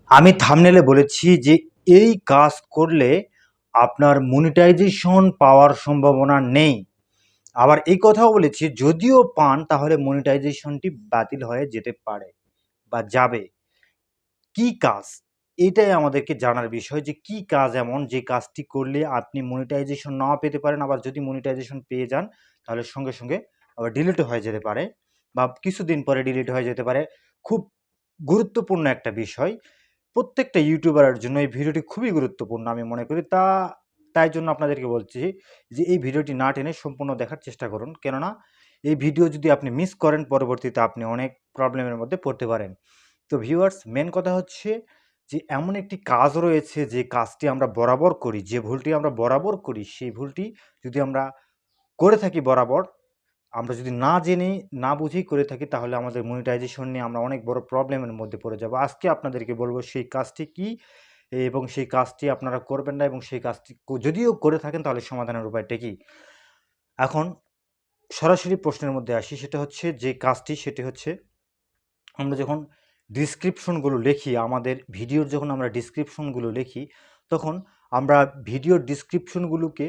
আমি থাম্বনেলে বলেছি যে এই কাজ করলে আপনার মনিটাইজেশন পাওয়ার সম্ভাবনা নেই। আবার এই কথাও বলেছি যদিও পান তাহলে মনিটাইজেশনটি বাতিল হয়ে যেতে পারে বা যাবে। কি কাজ? এটাই আমাদেরকে জানার বিষয় যে কি কাজ এমন যে কাজটি করলে আপনি মনিটাইজেশন নাও পেতে পারেন, আবার যদি মনিটাইজেশন পেয়ে যান তাহলে সঙ্গে, সঙ্গে আবার ডিলিটও হয়ে যেতে পারে বা কিছুদিন পরে ডিলিট হয়ে যেতে পারে। খুব গুরুত্বপূর্ণ একটা বিষয়। প্রত্যেকটা ইউটিউবারের জন্য এই ভিডিওটি খুবই গুরুত্বপূর্ণ আমি মনে করি। তাই জন্য আপনাদেরকে বলছি যে এই ভিডিওটি না টেনে সম্পূর্ণ দেখার চেষ্টা করুন। কেননা এই ভিডিও যদি আপনি মিস করেন পরবর্তীতে আপনি অনেক প্রবলেমের মধ্যে পড়তে পারেন। তো ভিউয়ার্স, মেন কথা হচ্ছে যে এমন একটি কাজ রয়েছে যে কাজটি আমরা বরাবর করি, যে ভুলটি আমরা বরাবর করি সেই ভুলটি যদি আমরা করে থাকি বরাবর, আমরা যদি না জেনে না বুঝেই করে থাকি তাহলে আমাদের মনিটাইজেশন নিয়ে আমরা অনেক বড় প্রবলেমের মধ্যে পড়ে যাব। আজকে আপনাদেরকে বলব সেই কাজটি কী এবং সেই কাজটি আপনারা করবেন না এবং সেই কাজটি যদিও করে থাকেন তাহলে সমাধানের উপায়টা কী? এখন সরাসরি প্রশ্নের মধ্যে আসি, সেটা হচ্ছে যে কাজটি সেটি হচ্ছে আমরা যখন ডিসক্রিপশনগুলো লিখি, আমাদের ভিডিওর যখন আমরা ডিসক্রিপশনগুলো লিখি তখন আমরা ভিডিওর ডিসক্রিপশনগুলোকে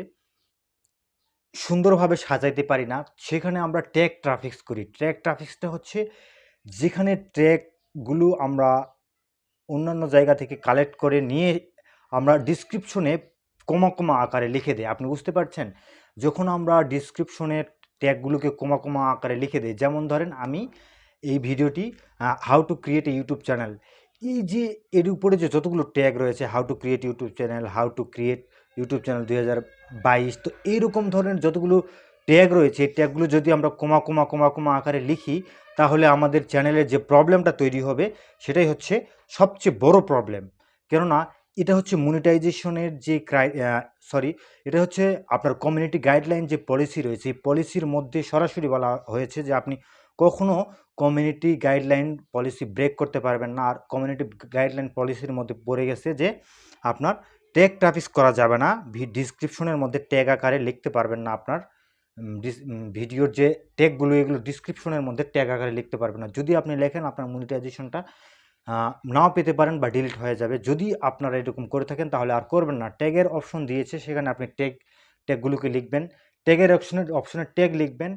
সুন্দরভাবে সাজাইতে পারি না। সেখানে আমরা ট্যাগ ট্রাফিক্স করি। ট্যাগ ট্রাফিক্সটা হচ্ছে যেখানে ট্যাগগুলো আমরা অন্যান্য জায়গা থেকে কালেক্ট করে নিয়ে আমরা ডিসক্রিপশনে কমা, কমা আকারে লিখে দেই। আপনি বুঝতে পারছেন? যখন আমরা ডিসক্রিপশনের ট্যাগগুলোকে কমা, কমা আকারে লিখে দেই, যেমন ধরেন আমি এই ভিডিওটি how to create a YouTube channel. এই যে এর উপরে যে যতগুলো ট্যাগ রয়েছে, how to create YouTube channel, how to create YouTube channel ২০২২, তো এইরকম ধরনের যতগুলো ট্যাগ রয়েছে এই ট্যাগগুলো যদি আমরা কমা, কমা, কমা, কমা আকারে লিখি তাহলে আমাদের চ্যানেলের যে প্রবলেমটা তৈরি হবে সেটাই হচ্ছে সবচেয়ে বড় প্রবলেম। কেননা এটা হচ্ছে মনিটাইজেশনের যে এটা হচ্ছে আপনার কমিউনিটি গাইডলাইন যে পলিসি রয়েছে, এই পলিসির মধ্যে সরাসরি বলা হয়েছে যে আপনি কখনো কমিউনিটি গাইডলাইন পলিসি ব্রেক করতে পারবেন না। আর কমিউনিটি গাইডলাইন পলিসির মধ্যে পড়ে গেছে যে আপনার ট্যাগ ট্রাফিক্স করা যাবে না। ডিসক্রিপশনের মধ্যে ট্যাগ আকারে লিখতে পারবেন না আপনার ভিডিওর যে ট্যাগগুলো এগুলো ডিসক্রিপশনের মধ্যে ট্যাগ আকারে লিখতে পারবেন না। যদি আপনি লেখেন আপনার মনিটাইজেশনটা নাও পেতে পারেন বা ডিলিট হয়ে যাবে। যদি আপনারা এরকম করে থাকেন তাহলে আর করবেন না। ট্যাগের অপশন দিয়েছে সেখানে আপনি ট্যাগগুলোকে লিখবেন। ট্যাগের অপশনে ট্যাগ লিখবেন।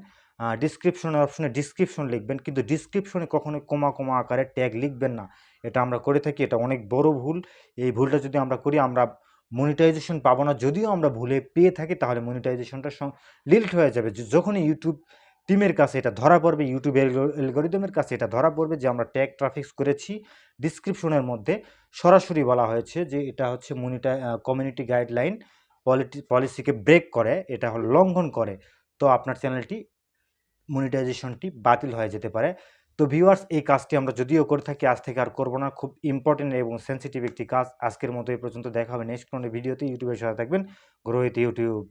ডিসক্রিপশনের অপশনে ডিসক্রিপশন লিখবেন। কিন্তু ডিসক্রিপশনে কখনোই কমা, কমা আকারে ট্যাগ লিখবেন না। এটা আমরা করে থাকি, এটা অনেক বড় ভুল। এই ভুলটা যদি আমরা করি আমরা মনিটাইজেশন পাবো না। যদিও আমরা ভুলে পেয়ে থাকি তাহলে মনিটাইজেশনটা ডিলিট হয়ে যাবে। যখনই ইউটিউব টিমের কাছে এটা ধরা পড়বে, ইউটিউব অ্যালগরিদমের কাছে এটা ধরা পড়বে যে আমরা ট্যাগ ট্রাফিক্স করেছি, ডিসক্রিপশনের মধ্যে সরাসরি বলা হয়েছে যে এটা হচ্ছে কমিউনিটি গাইডলাইন পলিসিকে ব্রেক করে, এটা হলো লঙ্ঘন করে। তো আপনার চ্যানেলটি মনিটাইজেশনটি বাতিল হয়ে যেতে পারে। তো ভিউয়ার্স, এই কাজটি আমরা যদিও করে থাকি আজ থেকে আর করব না। খুব ইম্পর্টেন্ট এবং সেনসিটিভ একটি কাজ। আজকের মতো এই পর্যন্ত, দেখা হবে নেক্সট কোনো ভিডিওতে। ইউটিউবের সাথে থাকবেন। Grow with YouTube.